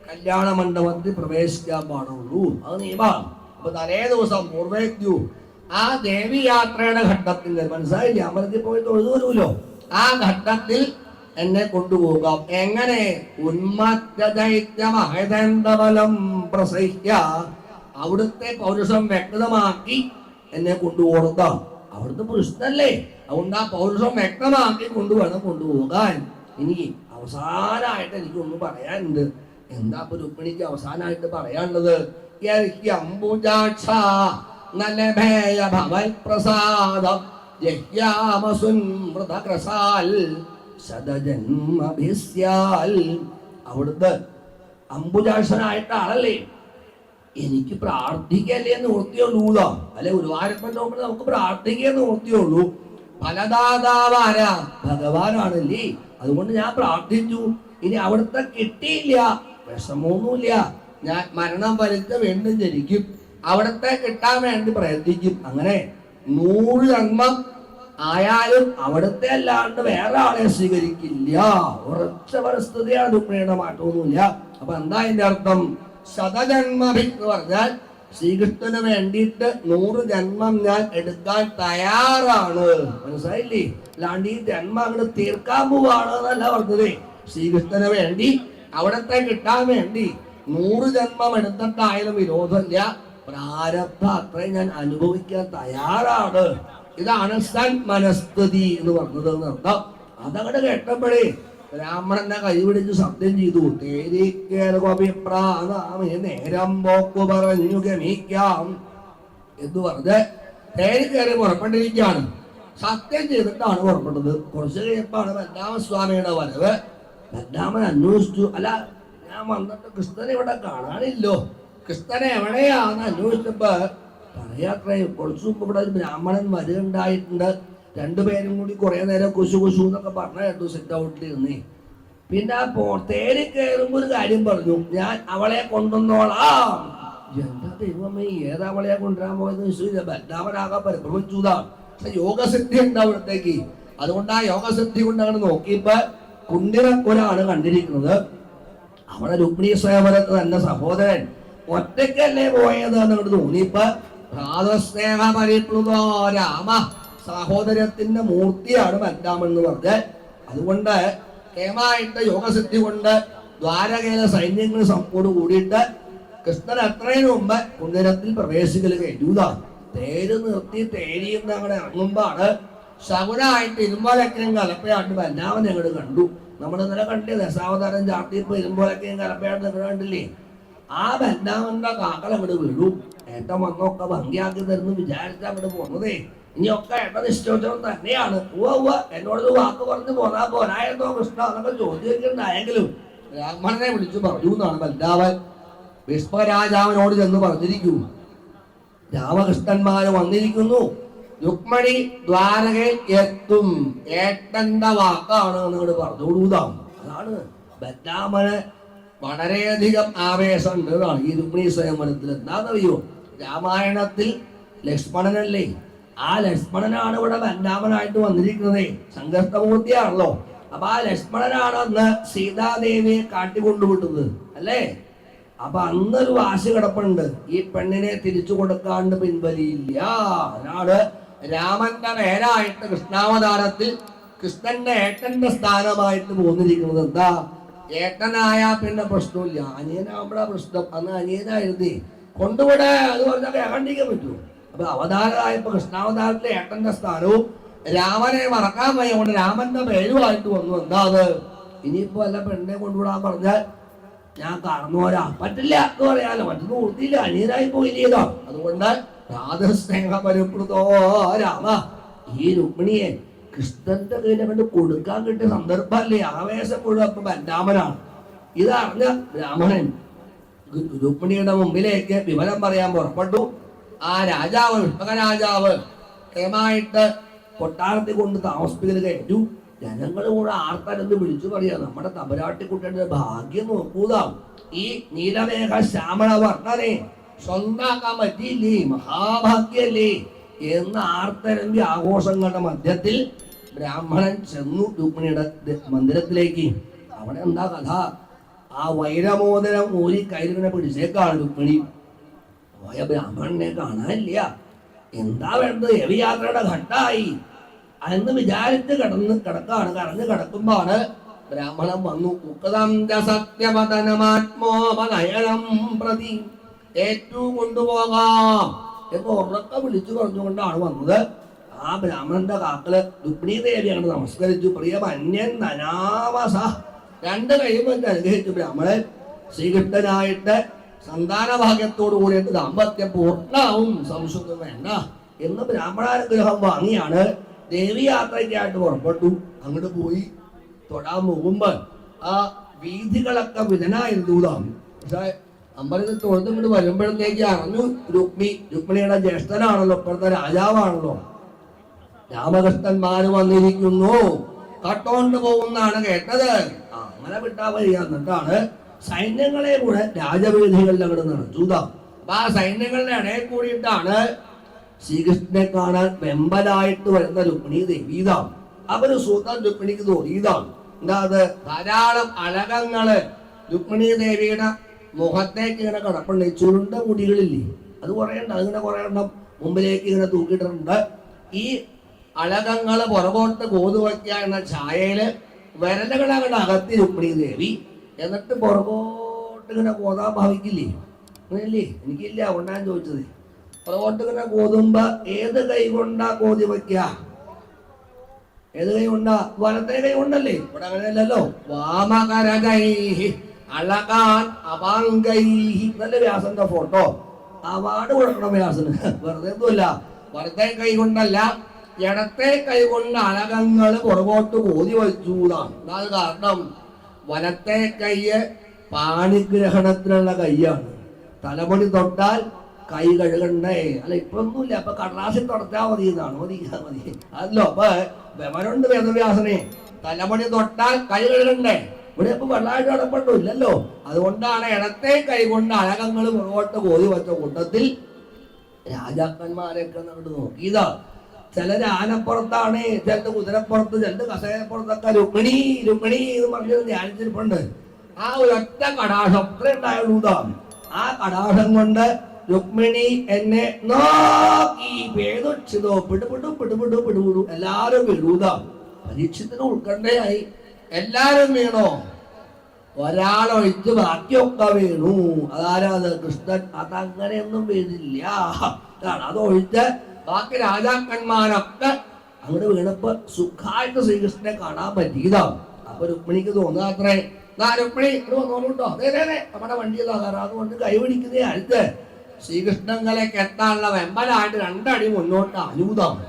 കല്യാണ മണ്ഡപത്തിൽ പ്രവേശിക്കാൻ പാടുള്ളൂ. അത് നിയമമാണ്. അപ്പൊ തലേ ദിവസം പൂർവേദ്യു ആ ദേവി യാത്രയുടെ ഘട്ടത്തിൽ, മനസ്സിലായില്ലേ, അമ്പലത്തിൽ പോയി തൊഴുതു വരുമല്ലോ, ആ ഘട്ടത്തിൽ എന്നെ കൊണ്ടുപോകാം. എങ്ങനെ? ഉന്മത്തദൈത്യമഹേതബലം പ്രസഹ്യ, അവിടുത്തെ പൗരുഷം വ്യക്തമാക്കി എന്നെ കൊണ്ടുപോകാം. അവിടുത്തെ പുരുഷനല്ലേ, അതുകൊണ്ട് ആ പൗരുഷം വ്യക്തമാക്കി കൊണ്ടുവേണം കൊണ്ടുപോകാൻ. ഇനി അവസാനമായിട്ട് എനിക്കൊന്ന് പറയാനുണ്ട്. എന്താ ഇപ്പൊ രുക്മിണിക്ക് അവസാനമായിട്ട് പറയാനുള്ളത്? അംബുജാക്ഷ നലഭേയ ഭവൽ പ്രസാദം ജഹ്യാമസുൻമൃതകൃസാൽ ശതജന്മഭിസ്യാൽ. അവിടുത്തെ അംബുജാക്ഷനായിട്ട് ആളല്ലേ, എനിക്ക് പ്രാർത്ഥിക്കല്ലേ നിവൃത്തിയുള്ളൂ. അല്ലെ, ഗുരുവായൂരപ്പൻ്റെ മുമ്പിൽ നമുക്ക് പ്രാർത്ഥിക്കേ നിവൃത്തിയുള്ളൂ. ഫലദാതാവാര ഭഗവാനാണല്ലേ, അതുകൊണ്ട് ഞാൻ പ്രാർത്ഥിച്ചു. ഇനി അവിടുത്തെ കിട്ടിയില്ല, വിഷമമൊന്നുമില്ല. ഞാൻ മരണം വരച്ച് വീണ്ടും ജനിക്കും, അവിടുത്തെ കിട്ടാൻ വേണ്ടി പ്രയത്നിക്കും. അങ്ങനെ 100 ജന്മം ആയാലും അവിടുത്തെ അല്ലാണ്ട് വേറെ ആളെ സ്വീകരിക്കില്ല. ഉറച്ച പരിസ്ഥിതിയാണ് രുക്മിണിയുടെ, മാറ്റമൊന്നുമില്ല. അപ്പൊ എന്താ അതിന്റെ അർത്ഥം? ശതജന്മഭി എന്ന് പറഞ്ഞാൽ ശ്രീകൃഷ്ണന് വേണ്ടിയിട്ട് 100 ജന്മം ഞാൻ എടുക്കാൻ തയ്യാറാണ്. മനസ്സിലായില്ലേ? അല്ലാണ്ട് ഈ ജന്മം അങ്ങോട്ട് തീർക്കാൻ പോവാണ് എന്നല്ല പറഞ്ഞത്. ശ്രീകൃഷ്ണന് വേണ്ടി അവിടത്തെ കിട്ടാൻ വേണ്ടി 100 ജന്മം എടുത്തിട്ടായാലും വിരോധമില്ല. പ്രാരബ്ധ അത്രയും ഞാൻ അനുഭവിക്കാൻ തയ്യാറാണ്. ഇതാണ് സൻ മനസ്ഥിതി എന്ന് പറഞ്ഞത് എന്നർത്ഥം. അതങ്ങോട്ട് കേട്ടപ്പോഴേ ബ്രാഹ്മണനെ കൈപിടിച്ച് സത്യം ചെയ്തു. നേരം പോക്കു പറഞ്ഞു ഗമിക്കാം എന്ന് പറഞ്ഞ് തേരിക്കേറി പുറപ്പെട്ടിരിക്കുകയാണ്. സത്യം ചെയ്തിട്ടാണ് പുറപ്പെട്ടത്. കുറച്ച് കഴിയപ്പാണ് ബലരാമസ്വാമിയുടെ വരവ്. ബലരാമൻ അന്വേഷിച്ചു, അല്ല ഞാൻ വന്നിട്ട് കൃഷ്ണനെ ഇവിടെ കാണാനില്ലോ, കൃഷ്ണനെ എവിടെയാന്ന് അന്വേഷിച്ചപ്പോ പറയാത്രേ, കുറച്ചു മുമ്പ് ഇവിടെ ഒരു ബ്രാഹ്മണൻ വരുന്നുണ്ടായിട്ടുണ്ട്. 2 പേരും കൂടി കുറെ നേരം കുശു കുശു എന്നൊക്കെ പറഞ്ഞു കേട്ടു സിറ്റ് ഔട്ടിൽ ഇരുന്നേ. പിന്നെ തേരി കയറുമ്പോ ഒരു കാര്യം പറഞ്ഞു, ഞാൻ അവളെ കൊണ്ടുവന്നോളാം. എന്താ ദൈവമേ, ഏതവളെ കൊണ്ടുവരാൻ പോയെന്ന് ചോദിച്ചു. ബലരാമനാകാൻ പരിഭ്രമിച്ചതാണ്. പക്ഷെ യോഗസിദ്ധി ഉണ്ട് അവിടത്തേക്ക്. അതുകൊണ്ട് ആ യോഗസിദ്ധി കൊണ്ട് അങ്ങനെ നോക്കിയപ്പോ കുണ്ടിരക്കുലാണ് കണ്ടിരിക്കുന്നത്. അവിടെ രുക്മിണി സ്വയംവരത്ത് തന്നെ സഹോദരൻ ഒറ്റയ്ക്കല്ലേ പോയത് എന്നോട് തോന്നിയപ്പോ ഭ്രാതസ്നേഹ പരിപ്ലുതോ രാമ, സഹോദരത്തിന്റെ മൂർത്തിയാണ് ബലരാമൻ എന്ന് പറഞ്ഞ്. അതുകൊണ്ട് കേമായിട്ട് യോഗസിദ്ധി കൊണ്ട് ദ്വാരകയിലെ സൈന്യങ്ങൾ സപ്പോട് കൂടിയിട്ട് കൃഷ്ണൻ അത്രയും മുമ്പ് കുണ്ടിരത്തിൽ പ്രവേശിക്കൽ കഴിഞ്ഞതാണ്. തേര് നിർത്തി തേരിയിൽ നിന്ന് അങ്ങനെ ഇറങ്ങുമ്പോഴാണ് ശകുനായിട്ട് ഇരുമ്പോലക്കയും കലപ്പയായിട്ട് ബലരാമൻ ഞങ്ങൾ കണ്ടു. നമ്മൾ ഇന്നലെ കണ്ടില്ലേ, ദശാവതാരം ചാർത്തിയപ്പോ ഇരുമ്പോലക്കയും കലപ്പയായിട്ട് നിങ്ങൾ കണ്ടില്ലേ. ആ ബലരാമന്റെ കാക്കൾ അങ്ങോട്ട് വീഴും. ഏട്ടൻ വന്നൊക്കെ ഭംഗിയാക്കി തരുന്നു വിചാരിച്ചാൽ അങ്ങോട്ട് പോകുന്നതേ. ഇനിയൊക്കെ ഏട്ടൻ നിശ്ചയിച്ചവൻ തന്നെയാണ്. എന്നോടൊരു വാക്ക് പറഞ്ഞ് പോരാ പോരായെന്നോ കൃഷ്ണ എന്നൊക്കെ ചോദ്യമുണ്ടായെങ്കിലും ബ്രാഹ്മണനെ വിളിച്ചു പറഞ്ഞു എന്നാണ് ബലരാമൻ ഭീഷ്മരാജാവിനോട് ചെന്ന് പറഞ്ഞിരിക്കൂ. രാമകൃഷ്ണന്മാര് വന്നിരിക്കുന്നു, രുക്മിണി ദ്വാരകയിൽ എത്തും, ഏട്ടന്റെ വാക്കാണ് എന്നോട് പറഞ്ഞുകൊടുക്കാം. അതാണ് ബലരാമന് വളരെയധികം ആവേശം ഉണ്ട് എന്നാണ് ഈ രുക്മിണി സ്വയംവരത്തിൽ. എന്താണെന്നറിയോ, രാമായണത്തിൽ ലക്ഷ്മണനല്ലേ, ആ ലക്ഷ്മണനാണ് ഇവിടെ ബലരാമനായിട്ട് വന്നിരിക്കുന്നത്. സംഘർഷമൂർത്തിയാണല്ലോ. അപ്പൊ ആ ലക്ഷ്മണനാണ് അന്ന് സീതാദേവിയെ കാട്ടിക്കൊണ്ടുവിട്ടത് അല്ലേ. അപ്പൊ അന്നൊരു വാശി കിടപ്പുണ്ട്, ഈ പെണ്ണിനെ തിരിച്ചു കൊടുക്കാണ്ട് പിൻവലിയില്ല. അതിനാണ് രാമന്റെ പേരായിട്ട് കൃഷ്ണാവതാരത്തിൽ കൃഷ്ണന്റെ ഏട്ടന്റെ സ്ഥാനമായിട്ട് പോന്നിരിക്കുന്നത് എന്താ? ഏട്ടനായ പിന്നെ പ്രശ്നമില്ല, അനിയനാവുമ്പോഴാ പ്രശ്നം. അന്ന് അനിയനായിരുന്നേ കൊണ്ടുവിടെ അത് പറഞ്ഞാൽ കണ്ടിരിക്കാൻ പറ്റൂ. അപ്പൊ അവതാരമായപ്പോ കൃഷ്ണാവതാരത്തിലെ ഏട്ടന്റെ സ്ഥാനവും രാമനെ മറക്കാൻ വയ്യോണ്ട് രാമന്റെ പേരുമായിട്ട് വന്നു. എന്താ അത്? ഇനിയിപ്പോ അല്ല പെണ്ണെ കൊണ്ടുവിടാൻ പറഞ്ഞാൽ ഞാൻ കടന്നു പോരാ, പറ്റില്ല എന്ന് പറയാലോ, മറ്റൊന്നും കൊടുത്തില്ല, അനിയനായി പോയില്ലേതോ. അതുകൊണ്ട് രാധസ്നേഹപരപ്പെടുത്തോ രാമ ഈ രുക്മിണിയെ കൃഷ്ണന്റെ കയ്യിലെ കണ്ട് കൊടുക്കാൻ കിട്ടിയ സന്ദർഭമല്ലേ, ആവേശം മുഴുവൻ അപ്പൊ ബലരാമനാണ്. ഇതറിഞ്ഞ ബ്രാഹ്മണൻ രുക്മിണിയുടെ മുമ്പിലേക്ക് വിവരം പറയാൻ പുറപ്പെട്ടു. ആ രാജാവ് വിഷ്ണുരാജാവ് ക്ഷേമമായിട്ട് കൊട്ടാരത്തിൽ കൊണ്ട് താമസിപ്പിക്കൽ കഴിഞ്ഞു. ജനങ്ങൾ കൂടെ ആർക്കാരെന്ന് വിളിച്ചു പറയാ, നമ്മുടെ തമ്പരാട്ടിക്കുട്ടിയുടെ ഭാഗ്യം നോക്കൂതാ, ഈ നീലമേഘ ശ്യാമള വർണ്ണനെ സ്വന്താക്കാൻ പറ്റിയില്ലേ, മഹാഭാഗ്യല്ലേ എന്ന ആർത്തരമ്പി ആഘോഷങ്ങളുടെ മധ്യത്തിൽ ബ്രാഹ്മണൻ ചെന്നു രുക്മിണിയുടെ മന്ദിരത്തിലേക്ക്. അവിടെ എന്താ കഥ? ആ വൈരമോദനം ഊരി കയ്യിലിങ്ങനെ പിടിച്ചേക്കാണ് രുക്മിണി. പോയ ബ്രാഹ്മണനെ കാണാനില്ല. എന്താ വേണ്ടത്? യവിയാത്രയുടെ ഘട്ടായി എന്ന് വിചാരിച്ച് കിടക്കാണ്. കറഞ്ഞ് കിടക്കുമ്പോണ് ബ്രാഹ്മണൻ വന്നു. സത്യപതനമാത്മോപനയനം പ്രതി ഏറ്റവും കൊണ്ടുപോകാം എന്ന് ഉറക്കെ വിളിച്ചു പറഞ്ഞുകൊണ്ടാണ് വന്നത്. ആ ബ്രാഹ്മണന്റെ കാക്കല് രുക്മിണീ ദേവിയാണ് നമസ്കരിച്ചു. പ്രിയ മന്യൻ നനാമസ രണ്ട് കൈയും അനുഗ്രഹിച്ചു. ബ്രാഹ്മണൻ ശ്രീകൃഷ്ണനായിട്ട് സന്താന ഭാഗ്യത്തോടു കൂടിയിട്ട് ദാമ്പത്യം പൂർണ്ണവും സംശയം വേണ്ട എന്ന് ബ്രാഹ്മണാനുഗ്രഹം വാങ്ങിയാണ് ദേവി യാത്രയ്ക്കായിട്ട് പുറപ്പെട്ടു. അങ്ങോട്ട് പോയി തൊടാൻ പോകുമ്പോ ആ വീഥികളൊക്കെ വിധനായിരുന്നു. പക്ഷെ അമ്പലത്തിൽ തൊഴുത് ഇങ്ങോട്ട് വരുമ്പോഴത്തേക്ക് അറിഞ്ഞു രുക്മിണിയുടെ ജ്യേഷ്ഠനാണല്ലോ, ഇപ്പോഴത്തെ രാജാവാണല്ലോ. രാമകൃഷ്ണന്മാര് വന്നിരിക്കുന്നു, കട്ടോണ്ട് പോകുന്നാണ് കേട്ടത്. അങ്ങനെ വിട്ടാ വരിക. എന്നിട്ടാണ് സൈന്യങ്ങളെ കൂടെ രാജവീഥികളിൽ അങ്ങോട്ട് നടത്തുക. അപ്പൊ ആ സൈന്യങ്ങളുടെ ഇടയിൽ കൂടിയിട്ടാണ് ശ്രീകൃഷ്ണനെ കാണാൻ വെമ്പലായിട്ട് വരുന്ന രുക്മിണി ദേവീതാണ്. അവര് സ്വന്തം രുക്മിണിക്ക് തോന്നിയതാണ്. എന്താ അത്? ധാരാളം അളകങ്ങള് രുക്മിണി ദേവിയുടെ മുഖത്തേക്ക് ഇങ്ങനെ കിടപ്പുണ്ട്. ചുരുണ്ട മുടികളില്ലേ, അത് കുറയണ്ട, അതിങ്ങനെ കുറയണം മുമ്പിലേക്ക് ഇങ്ങനെ തൂക്കിയിട്ടുണ്ട്. ഈ അളകങ്ങള് പുറകോട്ട് കോതു വയ്ക്കുക എന്ന ഛായയില് വിരലുകളങ്ങോട്ട് അകത്തി രുക്മിണി ദേവി. എന്നിട്ട് പുറകോട്ട് ഇങ്ങനെ കോതാൻ ഭാവിക്കില്ലേ? അങ്ങനെയല്ലേ? എനിക്കില്ല, കൊണ്ടാൻ ചോദിച്ചത്. പുറകോട്ട് ഇങ്ങനെ കോതുമ്പോ ഏത് കൈ കൊണ്ടാ കോതി വയ്ക്ക? ഏത് കൈ കൊണ്ടാ? വലത്തെ കൈ കൊണ്ടല്ലേ? ഇവിടെ അങ്ങനെയല്ലല്ലോ. വാമകരകൈ അളകാൻ അപാങ്കൈ. നല്ല വ്യാസന്റെ ഫോട്ടോ അവാർഡ് കൊടുക്കണം വ്യാസന്, വെറുതെ ഒന്നുമല്ല. വലത്തെ കൈ കൊണ്ടല്ല, ഇടത്തെ കൈ കൊണ്ട് അളകങ്ങൾ പുറകോട്ട് കോതി വച്ചൂതാണ്. അതാണ് കാരണം. വലത്തെ കൈയ്യ് പാണിഗ്രഹണത്തിനുള്ള കൈയാണ്. തലമുടി തൊട്ടാൽ കൈ കഴുകണ്ടേ? അല്ല ഇപ്പൊന്നുമില്ല, അപ്പൊ കടലാസിൽ തുടച്ചാൽ മതി എന്നാണ്. മതി അതല്ലോ. അപ്പൊ വിവരമുണ്ട് വേദവ്യാസനെ, തലമുടി തൊട്ടാൽ കൈ കഴുകണ്ടേ? ഇവിടെ ഇപ്പൊ വെള്ളമായിട്ട് കിടപ്പുണ്ടോ? ഇല്ലല്ലോ. അതുകൊണ്ടാണ് ഇടത്തെ കൈ കൊണ്ട് അഴകങ്ങൾ പുറകോട്ട് കോതി വെച്ച കൂട്ടത്തിൽ രാജാക്കന്മാരെയൊക്കെ അങ്ങോട്ട് നോക്കിയതാ. ചിലര് ആനപ്പുറത്താണ്, ചിലത് കുതിരപ്പുറത്ത്, ചിലത് കസേരപ്പുറത്തൊക്കെ രുക്മിണി രുക്മിണി എന്ന് പറഞ്ഞത് ധ്യാനിച്ചിരിപ്പുണ്ട്. ആ ഒരൊറ്റ കടാശം അത്ര ഉണ്ടായുള്ളൂതാണ്. ആ കടാശം കൊണ്ട് രുക്മിണി എന്നെ നോക്കി പേതൊച്ചിതോ പിടുപിടു എല്ലാരും വീഴൂതാണ്. പരീക്ഷത്തിന് ഉൾക്കണ്ടയായി. എല്ലാരും വീണോ? ഒരാളൊഴിച്ച് ബാക്കിയൊക്കെ വീണു. അതാരത്? കൃഷ്ണൻ. അതങ്ങനെയൊന്നും വീണില്ല. അതൊഴിച്ച് ബാക്കി രാജാക്കന്മാരൊക്കെ അങ്ങോട്ട് വീണപ്പോ സുഖമായിട്ട് ശ്രീകൃഷ്ണനെ കാണാൻ പറ്റിയതാണ്. അപ്പൊ രുക്മിണിക്ക് തോന്നുക അത്രേ, രുക്മിണി ഇവിടെ വന്നോളൂട്ടോ, അതെ നമ്മുടെ വണ്ടിയിലാകാറ്, അതുകൊണ്ട് കൈപിടിക്കുന്നേ അടുത്ത് ശ്രീകൃഷ്ണങ്ങളേക്ക് എത്താനുള്ള വെമ്പലായിട്ട് രണ്ടടി മുന്നോട്ട് അനൂതാണ്.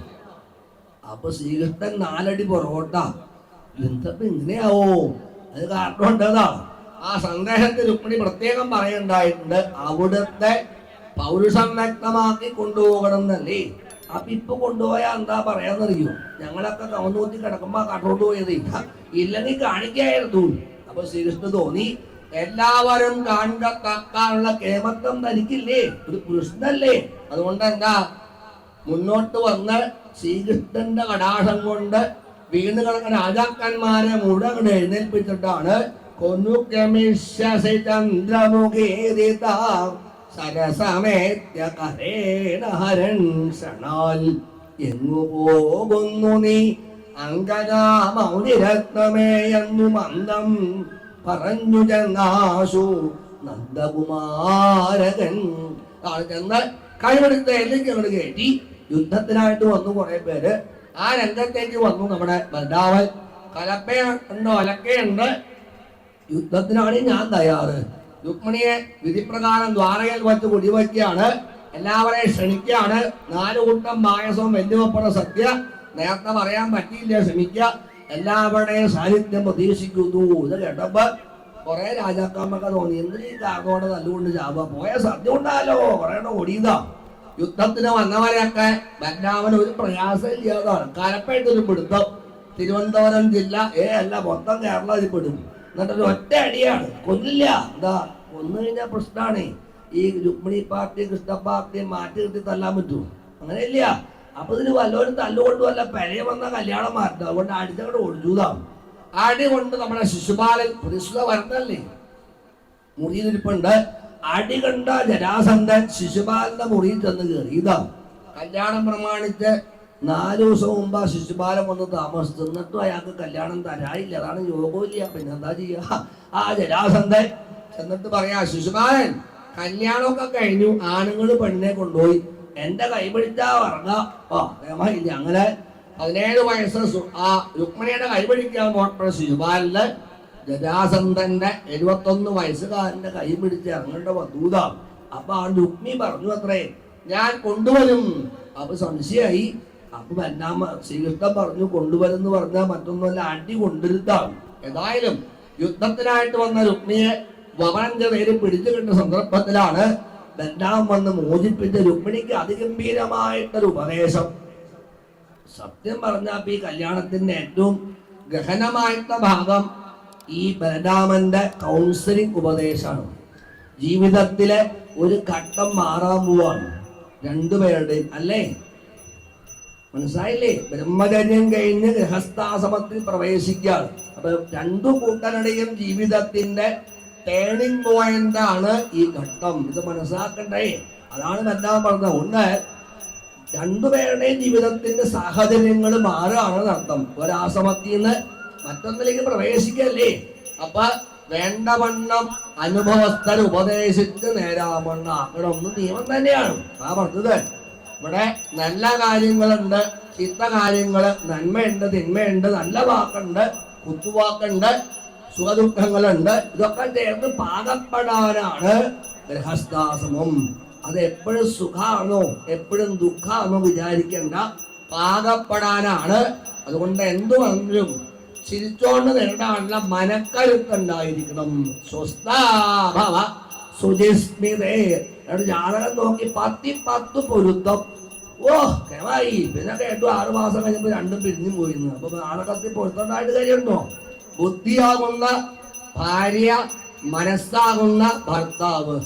അപ്പൊ ശ്രീകൃഷ്ണൻ 4 അടി പുറകോട്ടാ. എന്തപ്പോ ഇങ്ങനെയാവോ? അത് കാരണം ഉണ്ടതാണ്. ആ സന്ദേശത്തിൽ രുക്മിണി പ്രത്യേകം പറയുണ്ടായിട്ടുണ്ട്, അവിടുത്തെ പൗരുഷം വ്യക്തമാക്കി കൊണ്ടുപോകണം എന്നല്ലേ. അപ്പൊ ഇപ്പൊ കൊണ്ടുപോയാ എന്താ പറയാന്നറിയോ? ഞങ്ങളൊക്കെ കവന്നൂത്തി കിടക്കുമ്പോ കട്ടോട്ട് പോയത് ഇല്ലെങ്കിൽ കാണിക്കായിരുന്നു. അപ്പൊ ശ്രീകൃഷ്ണൻ തോന്നി, എല്ലാവരും കാണിക്കാനുള്ള കേമത്വം തനിക്കില്ലേ, ഒരു കൃഷ്ണല്ലേ. അതുകൊണ്ട് എന്താ മുന്നോട്ട് വന്ന് ശ്രീകൃഷ്ണന്റെ കടാശം കൊണ്ട് വീണ് കിടക്കുന്ന രാജാക്കന്മാരെ മുഴുവൻ എഴുന്നേൽപ്പിച്ചിട്ടാണ് സരസമേത്യ കരേണ ഹരൻ ക്ഷണാൽ എങ്ങു പോകുന്നു നീ അങ്കനാ മൗനിരത്നമേ എന്നു മന്ദം പറഞ്ഞു ചെന്നാശു നന്ദകുമാരകൻ. ചെന്ന് കൈമെടുത്ത് എല്ലാം അങ്ങോട്ട് കയറ്റി യുദ്ധത്തിനായിട്ട് വന്നു കുറെ പേര്. ആ രംഗത്തേക്ക് വന്നു നമ്മുടെ ബലരാമൻ. കലപ്പയുണ്ട്, ഒലക്കയുണ്ട്, യുദ്ധത്തിനാണ് ഞാൻ തയ്യാറ്. രുക്മിണിയെ വിധിപ്രകാരം ദ്വാരകയിൽ വച്ച് കുടിവയ്ക്കാണ്. എല്ലാവരെയും ക്ഷണിക്കാണ്. 4 കൂട്ടം പായസവും വെല്ലുവപ്പുറ സദ്യ. നേരത്തെ പറയാൻ പറ്റിയില്ല, ക്ഷമിക്കുക. എല്ലാവരുടെയും സാന്നിധ്യം പ്രതീക്ഷിക്കുന്നു. ഇത് കേട്ടപ്പോ കുറെ രാജാക്കന്മാർക്ക് തോന്നി, എന്തിനീ കാർന്നോടെ നല്ലുകൊണ്ട് ചാവുക, പോയ സദ്യ ഉണ്ടാലോ, കുറെ ഓടിയതാ. യുദ്ധത്തിന് വന്നവരെയൊക്കെ ബലരാമന് ഒരു പ്രയാസം ഇല്ലാതാണ്. കലപ്പായിട്ടൊരു പിടുത്തം. തിരുവനന്തപുരം ജില്ല അല്ല, മൊത്തം കേരളത്തിൽ പെടും. എന്നിട്ടൊരു ഒറ്റ അടിയാണ്, കൊല്ലില്ല. എന്താ, കൊന്നു കഴിഞ്ഞാൽ പ്രശ്നമാണ്. ഈ രുക്മിണി പാർട്ടി കൃഷ്ണ പാർട്ടി മാറ്റി നിർത്തി തല്ലാൻ പറ്റൂ? അങ്ങനെയില്ല. അപ്പൊ ഇതിന് വല്ലവരും തല്ലുകൊണ്ട് വല്ല പെരയെ വന്ന കല്യാണം മാറ്റം. അതുകൊണ്ട് അടിച്ചങ്ങോട്ട് ഒഴിച്ചൂതാം. അടി കൊണ്ട് നമ്മുടെ ശിശുപാലൻ പുരുഷ വരണല്ലേ, മുറിയിലിരിപ്പുണ്ട്. അടി കണ്ട ജരാസന്ധൻ ശിശുപാലന്റെ മുറിയിൽ ചെന്ന് കയറിയതാ. കല്യാണം പ്രമാണിച്ച് 4 ദിവസം മുമ്പ് ആ ശിശുപാലൻ വന്ന് താമസിച്ചു. എന്നിട്ടും അയാൾക്ക് കല്യാണം തരായില്ല. അതാണ് യോഗമില്ല. പിന്നെ എന്താ ചെയ്യുക? ആ ജരാസന്ധൻ എന്നിട്ട് പറയാ, ശിശുപാലൻ കല്യാണമൊക്കെ കഴിഞ്ഞു, ആണുങ്ങൾ പെണ്ണിനെ കൊണ്ടുപോയി, എന്റെ കൈ പിടിച്ചാ പറഞ്ഞ ഇല്ല. അങ്ങനെ 17 വയസ്സ് ആ രുക്മിണിയുടെ കൈ പിടിക്കാൻ പോട്ട ശിശുപാലന് ജരാസന്ധന്റെ 71 വയസ്സുകാരന്റെ കൈ പിടിച്ച് ഇറങ്ങേണ്ട വധൂത. അപ്പൊ ആ രുക്മി പറഞ്ഞു അത്രേ, ഞാൻ കൊണ്ടുവരും. അപ്പൊ സംശയമായി. അപ്പൊ ശ്രീകൃഷ്ണൻ പറഞ്ഞു, കൊണ്ടുവരുന്ന് പറഞ്ഞാൽ മറ്റൊന്നുമല്ല, അടി കൊണ്ടിരുത്താണ്. ഏതായാലും യുദ്ധത്തിനായിട്ട് വന്ന രുക്മിയെ വമനന്റെ പേര് പിടിച്ചു കിട്ടുന്ന സന്ദർഭത്തിലാണ് ബലരാമൻ വന്ന് മോചിപ്പിച്ച രുക്മിണിക്ക് അതിഗംഭീരമായിട്ടൊരു ഉപദേശം. സത്യം പറഞ്ഞാൽ ഈ കല്യാണത്തിന്റെ ഏറ്റവും ഗഹനമായിട്ടുള്ള ഭാഗം ഈ ബലരാമന്റെ കൗൺസിലിംഗ് ഉപദേശമാണ്. ജീവിതത്തിലെ ഒരു ഘട്ടം മാറാൻ പോവാണ് രണ്ടുപേരുടെയും, അല്ലേ? മനസ്സിലായില്ലേ? ബ്രഹ്മചര്യം കഴിഞ്ഞ് ഗൃഹസ്ഥാശ്രമത്തിൽ പ്രവേശിക്കുകയാണ്. അപ്പൊ 2 കൂട്ടരുടെയും ജീവിതത്തിന്റെ ടേണിംഗ് പോയിന്റ് ആണ് ഈ ഘട്ടം. ഇത് മനസ്സിലാക്കണ്ടേ? അതാണ് ബലരാമൻ പറഞ്ഞത്. ഒന്ന്, 2 പേരുടെയും ജീവിതത്തിന്റെ സാഹചര്യങ്ങൾ മാറുകയാണ് അർത്ഥം. ഒരാശ്രമത്തിൽ നിന്ന് മറ്റൊന്നിലേക്ക് പ്രവേശിക്കല്ലേ. അപ്പൊ വേണ്ടവണ്ണം അനുഭവസ്ഥർ ഉപദേശിച്ച് നേരാവണ്ണം ആക്കണമെന്ന് നിയമം തന്നെയാണ്. ആ പറഞ്ഞത് ഇവിടെ നല്ല കാര്യങ്ങളുണ്ട്, ചീത്ത കാര്യങ്ങള്, നന്മയുണ്ട്, തിന്മയുണ്ട്, നല്ല വാക്കുണ്ട്, കുത്തുവാക്കുണ്ട്, സുഖദുഃഖങ്ങളുണ്ട്. ഇതൊക്കെ ചേർന്ന് പാകപ്പെടാനാണ് ഗൃഹസ്ഥാശ്രമം. അത് എപ്പോഴും സുഖാണോ എപ്പോഴും ദുഃഖാണോ വിചാരിക്കേണ്ട, പാകപ്പെടാനാണ്. അതുകൊണ്ട് എന്തു വന്നാലും ചിരിച്ചോണ്ട് നേരിടാനുള്ള മനക്കരുത്തുണ്ടായിരിക്കണം. സ്വസ്ഥാഭവ സുജിസ്മിതേ. ജാതകം നോക്കി 10 പൊരുത്തം. ഓ കേമായി. പിന്നെ കേട്ടു 6 മാസം കഴിഞ്ഞപ്പോ 2 പിരിഞ്ഞും പോയിരുന്നു. അപ്പൊ ജാതകത്തിൽ പൊരുത്തണ്ടായിട്ട് കാര്യമുണ്ടോ? ബുദ്ധിയാകുന്ന ഭാര്യ, മനസ്സാകുന്ന ഭർത്താവ്,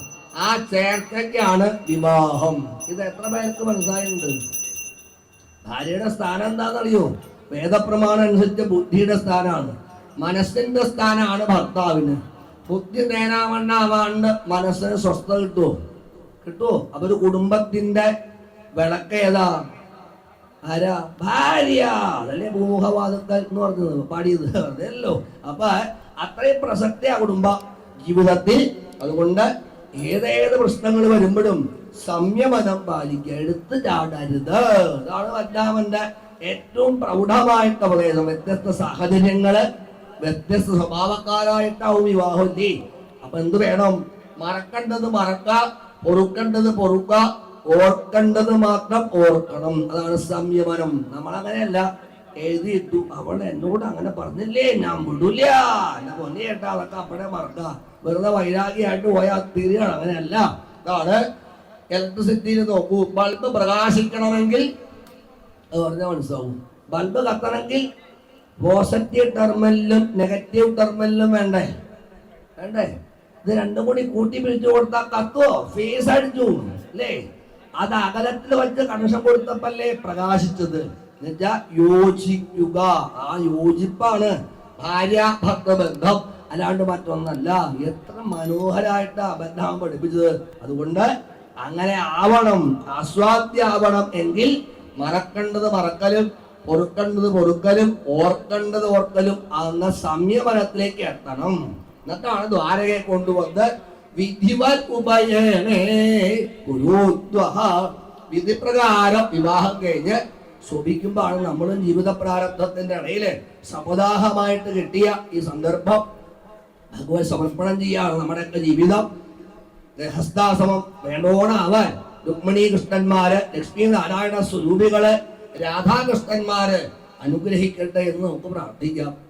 ആ ചേർക്കയ്ക്കാണ് വിവാഹം. ഇത് എത്ര പേർക്ക് മനസ്സിലായിട്ടുണ്ട്? ഭാര്യയുടെ സ്ഥാനം എന്താണെന്നറിയോ? വേദപ്രമാണം അനുസരിച്ച് ബുദ്ധിയുടെ സ്ഥാനമാണ്. മനസ്സിന്റെ സ്ഥാനമാണ് ഭർത്താവിന്. ബുദ്ധി നേരാവണ്ണാവാണ്ട് മനസ്സിന് സ്വസ്ഥത കിട്ടുമോ? അപ്പൊ ഒരു കുടുംബത്തിന്റെ വിളക്ക് ഏതാ? ആരാ? ഭാര്യ. അതല്ലേ ഭൂമുഖവാദത്തിൽ എന്ന് പറഞ്ഞത്, പാടിയത് അതല്ലോ. അപ്പൊ അത്രയും പ്രസക്തിയാ കുടുംബ ജീവിതത്തിൽ. അതുകൊണ്ട് ഏതേത് പ്രശ്നങ്ങൾ വരുമ്പോഴും സംയമനം പാലിക്കുക, എടുത്തു ചാടരുത്. അതാണ് ബലരാമന്റെ ഏറ്റവും പ്രൗഢമായിട്ട് ഉപദേശം. വ്യത്യസ്ത സാഹചര്യങ്ങള്, വ്യത്യസ്ത സ്വഭാവക്കാരായിട്ടാവും വിവാഹമില്ലേ. അപ്പൊ എന്ത് വേണം? മറക്കേണ്ടത് മറക്ക, പൊറുക്കേണ്ടത് പൊറുക്ക, ഓർക്കേണ്ടത് മാത്രം ഓർക്കണം. അതാണ് സംയമനം. നമ്മളങ്ങനെയല്ല. എഴുതിയിട്ടു, അവൾ എന്നോട് അങ്ങനെ പറഞ്ഞില്ലേ, ഞാൻ വിടൂല, എന്നെ പൊന്നി കേട്ടാ അതൊക്കെ അപ്പഴേ മറക്ക. വെറുതെ വൈരാഗിയായിട്ട് പോയാൽ തീരുകയാണ്. അങ്ങനെയല്ല. അതാണ് ഇലക്ട്രിസിറ്റിയിൽ നോക്കൂ. ബൾബ് പ്രകാശിക്കണമെങ്കിൽ അത് പറഞ്ഞാൽ മനസ്സിലാവും. ബൾബ് കത്തണമെങ്കിൽ പോസിറ്റീവ് ടെർമിനലും നെഗറ്റീവ് ടെർമിനലും വേണ്ടേ? ഇത് 2 കൂടി കൂട്ടി പിടിച്ചു കൊടുത്താൽ കത്തുവോ? ഫേസ് അടിച്ചു അല്ലേ? അത് അകലത്തിൽ വെച്ച് കണക്ഷൻ കൊടുത്തപ്പല്ലേ പ്രകാശിച്ചത്. എന്നുവെച്ചാ യോജിക്കുക. ആ യോജിപ്പാണ് ഭാര്യ ഭർത്തൃ ബന്ധം, അല്ലാണ്ട് മറ്റൊന്നല്ല. എത്ര മനോഹരായിട്ടാ ബന്ധം പഠിപ്പിച്ചത്. അതുകൊണ്ട് അങ്ങനെ ആവണം, ആസ്വാദ്യാവണം. എങ്കിൽ മറക്കേണ്ടത് മറക്കലും പൊറുക്കേണ്ടത് പൊറുക്കലും ഓർക്കേണ്ടത് ഓർക്കലും എന്ന സംയമനത്തിലേക്ക് എത്തണം. എന്നിട്ടാണ് ദ്വാരകയെ കൊണ്ടുവന്ന് വിധിവത് ഉപയനേ കുരുദ്വഹ. വിധിപ്രകാരം വിവാഹം കഴിഞ്ഞ് ശോഭിക്കുമ്പോഴാണ് നമ്മളും ജീവിത പ്രാരബ്ധത്തിന്റെ ഇടയില് സമുദാഹമായിട്ട് കിട്ടിയ ഈ സന്ദർഭം ഭഗവത് സമർപ്പണം ചെയ്യാണ് നമ്മുടെയൊക്കെ ജീവിതം. ഗൃഹസ്ഥാശ്രമം വേണ്ടോണാവാൻ രുക്മിണി കൃഷ്ണന്മാര്, ലക്ഷ്മി നാരായണ സ്വരൂപികള്, രാധാകൃഷ്ണന്മാര് അനുഗ്രഹിക്കട്ടെ എന്ന് നമുക്ക് പ്രാർത്ഥിക്കാം.